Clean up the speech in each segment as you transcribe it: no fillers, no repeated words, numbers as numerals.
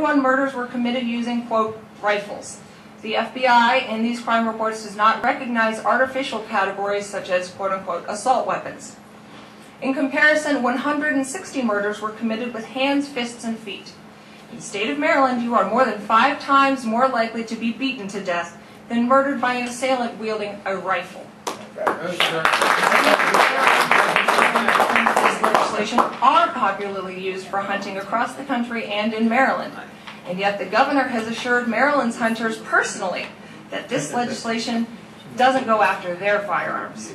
41 murders were committed using, quote, rifles. The FBI in these crime reports does not recognize artificial categories such as, quote unquote, assault weapons. In comparison, 160 murders were committed with hands, fists, and feet. In the state of Maryland, you are more than 5 times more likely to be beaten to death than murdered by an assailant wielding a rifle. This legislation are popularly used for hunting across the country and in Maryland. And yet the governor has assured Maryland's hunters personally that this legislation doesn't go after their firearms.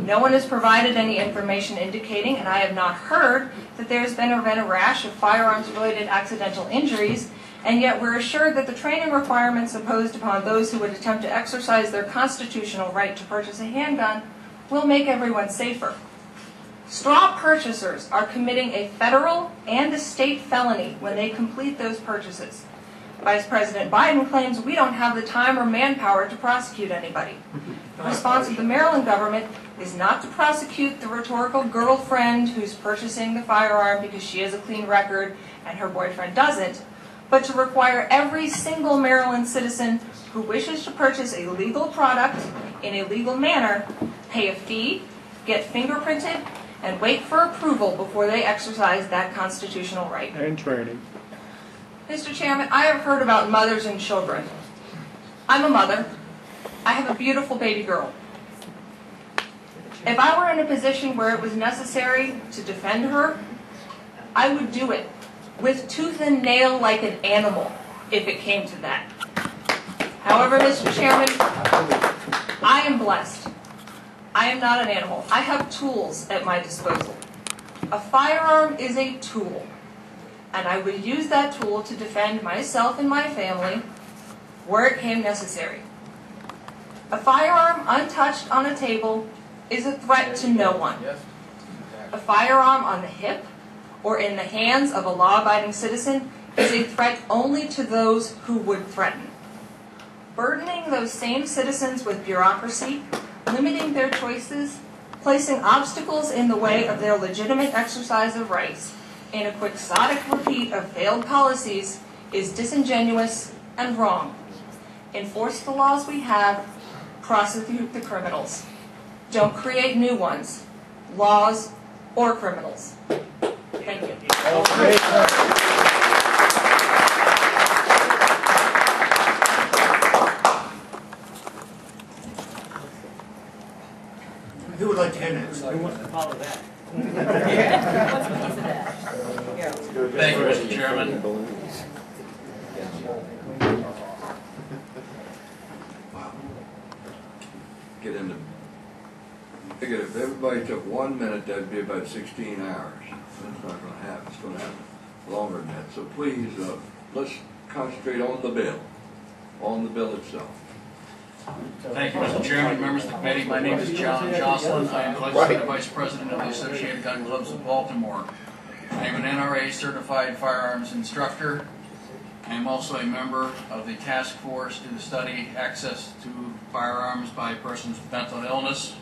No one has provided any information indicating, and I have not heard, that there's been a rash of firearms-related accidental injuries, and yet we're assured that the training requirements imposed upon those who would attempt to exercise their constitutional right to purchase a handgun will make everyone safer. Straw purchasers are committing a federal and a state felony when they complete those purchases. Vice President Biden claims we don't have the time or manpower to prosecute anybody. The response of the Maryland government is not to prosecute the rhetorical girlfriend who's purchasing the firearm because she has a clean record and her boyfriend doesn't, but to require every single Maryland citizen who wishes to purchase a legal product in a legal manner pay a fee, get fingerprinted, and wait for approval before they exercise that constitutional right. And training. Mr. Chairman, I have heard about mothers and children. I'm a mother. I have a beautiful baby girl. If I were in a position where it was necessary to defend her, I would do it with tooth and nail like an animal, if it came to that. However, Mr. Chairman, I am blessed. I am not an animal. I have tools at my disposal. A firearm is a tool, and I would use that tool to defend myself and my family where it came necessary. A firearm untouched on a table is a threat to no one. A firearm on the hip or in the hands of a law-abiding citizen is a threat only to those who would threaten. Burdening those same citizens with bureaucracy, limiting their choices, placing obstacles in the way of their legitimate exercise of rights, in a quixotic repeat of failed policies is disingenuous and wrong. Enforce the laws we have, prosecute the criminals. Don't create new ones, laws or criminals. Thank you. Who would like to hear next? Who wants to follow that? Thank you, Mr. Chairman. Wow. Get into. Figure if everybody took 1 minute, that'd be about 16 hours. That's not going to happen. It's going to happen longer than that. So please, let's concentrate on the bill itself. Thank you, Mr. Chairman, members of the committee. My name is John Jocelyn. I am the Legislative Vice President of the Associated Gun Clubs of Baltimore. I am an NRA certified firearms instructor. I am also a member of the task force to study access to firearms by persons with mental illness.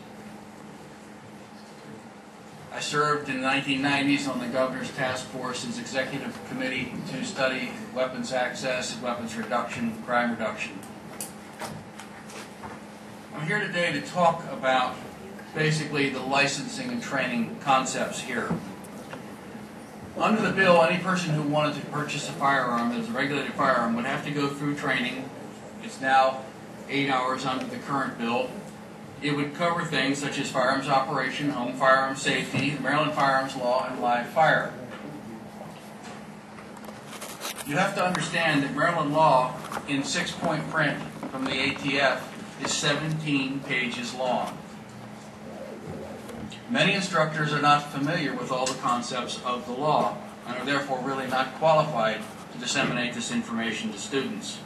I served in the 1990s on the Governor's Task Force's executive committee to study weapons access, weapons reduction, crime reduction. I'm here today to talk about basically the licensing and training concepts here. Under the bill, any person who wanted to purchase a firearm that is a regulated firearm would have to go through training. It's now 8 hours under the current bill. It would cover things such as firearms operation, home firearms safety, the Maryland firearms law, and live fire. You have to understand that Maryland law in 6-point print from the ATF is 17 pages long. Many instructors are not familiar with all the concepts of the law and are therefore really not qualified to disseminate this information to students.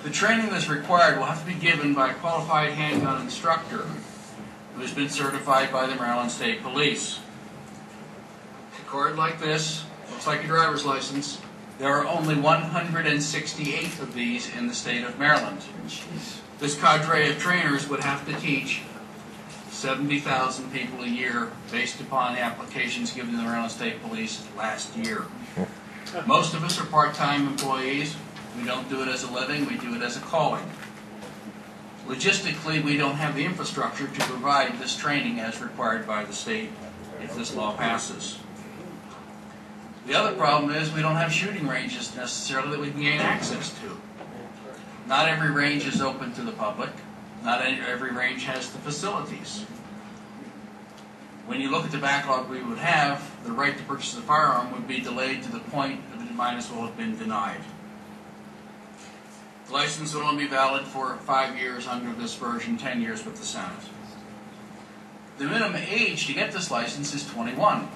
The training that's required will have to be given by a qualified handgun instructor who has been certified by the Maryland State Police. A card like this looks like a driver's license. There are only 168 of these in the state of Maryland. This cadre of trainers would have to teach 70,000 people a year based upon the applications given to the Maryland State Police last year. Most of us are part-time employees. We don't do it as a living, we do it as a calling. Logistically, we don't have the infrastructure to provide this training as required by the state if this law passes. The other problem is we don't have shooting ranges necessarily that we can gain access to. Not every range is open to the public. Not every range has the facilities. When you look at the backlog we would have, the right to purchase a firearm would be delayed to the point that it might as well have been denied. The license will only be valid for 5 years under this version, 10 years with the Senate. The minimum age to get this license is 21.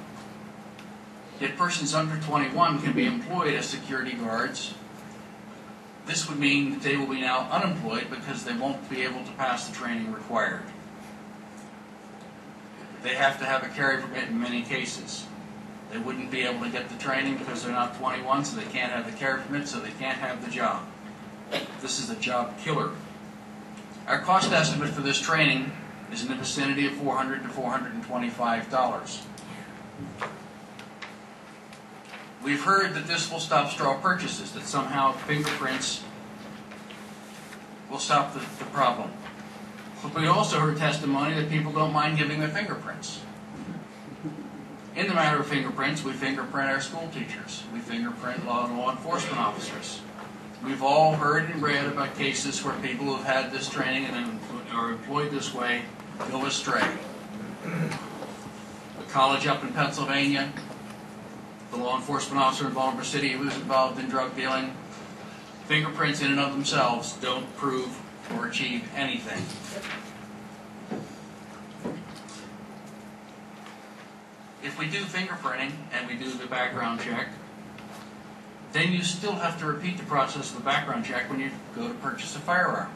Yet persons under 21 can be employed as security guards. This would mean that they will be now unemployed because they won't be able to pass the training required. They have to have a carry permit in many cases. They wouldn't be able to get the training because they're not 21, so they can't have the carry permit, so they can't have the job. This is a job killer. Our cost estimate for this training is in the vicinity of $400 to $425. We've heard that this will stop straw purchases, that somehow fingerprints will stop the problem. But we also heard testimony that people don't mind giving their fingerprints. In the matter of fingerprints, we fingerprint our school teachers. We fingerprint law enforcement officers. We've all heard and read about cases where people who have had this training and are employed this way go astray. A college up in Pennsylvania, the law enforcement officer in Baltimore City who was involved in drug dealing, fingerprints in and of themselves don't prove or achieve anything. If we do fingerprinting and we do the background check, then you still have to repeat the process of the background check when you go to purchase a firearm.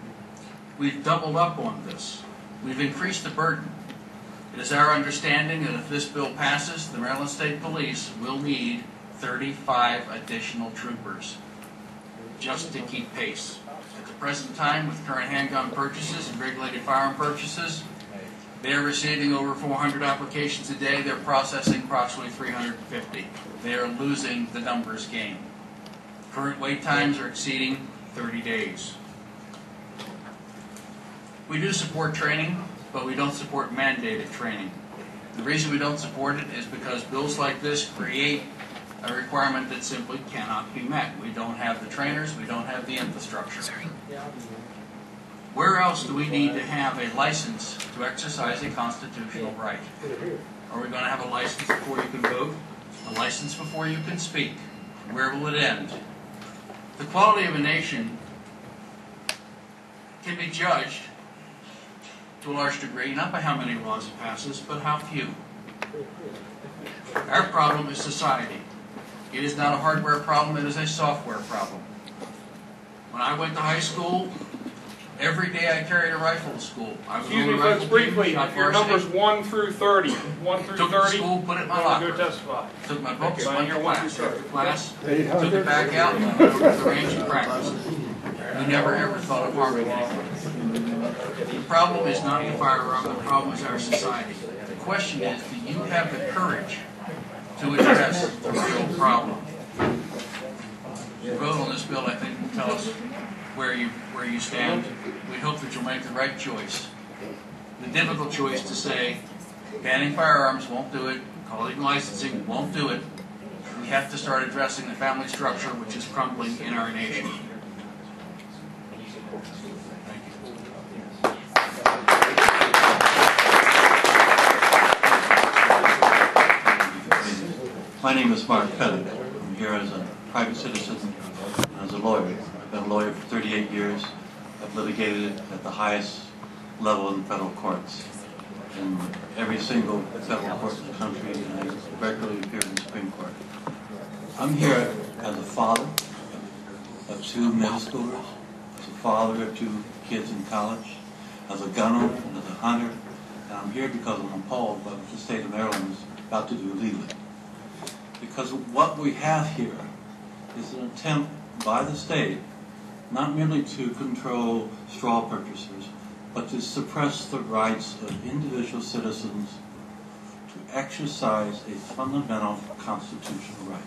We've doubled up on this. We've increased the burden. It is our understanding that if this bill passes, the Maryland State Police will need 35 additional troopers just to keep pace. At the present time, with current handgun purchases and regulated firearm purchases, they are receiving over 400 applications a day. They're processing approximately 350. They are losing the numbers game. Current wait times are exceeding 30 days. We do support training, but we don't support mandated training. The reason we don't support it is because bills like this create a requirement that simply cannot be met. We don't have the trainers, we don't have the infrastructure. Where else do we need to have a license to exercise a constitutional right? Are we going to have a license before you can vote? A license before you can speak? Where will it end? The quality of a nation can be judged to a large degree, not by how many laws it passes, but how few. Our problem is society. It is not a hardware problem, it is a software problem. When I went to high school, every day I carried a rifle to school. Excuse me, folks, briefly, your numbers 1 through 30. 1 through 30. Took it to school, put it in my locker. Go testify. Took my books, Okay, went to you're class. 1 through After 30. class, took it back out, and went over to the range and practiced. We never ever thought of harming anyone. The problem is not the firearm, the problem is our society. The question is, do you have the courage to address the real problem? Your vote on this bill, I think, will tell us where you stand. We hope that you'll make the right choice. The difficult choice to say, banning firearms won't do it, calling licensing won't do it. We have to start addressing the family structure which is crumbling in our nation. My name is Mark Pettit. I'm here as a private citizen and as a lawyer. I've been a lawyer for 38 years. I've litigated at the highest level in federal courts, in every single federal court in the country, and I regularly appear in the Supreme Court. I'm here as a father of 2 middle schoolers, as a father of 2 kids in college, as a gunner and as a hunter, and I'm here because I'm appalled by what the state of Maryland is about to do legally. Because what we have here is an attempt by the state not merely to control straw purchasers, but to suppress the rights of individual citizens to exercise a fundamental constitutional right.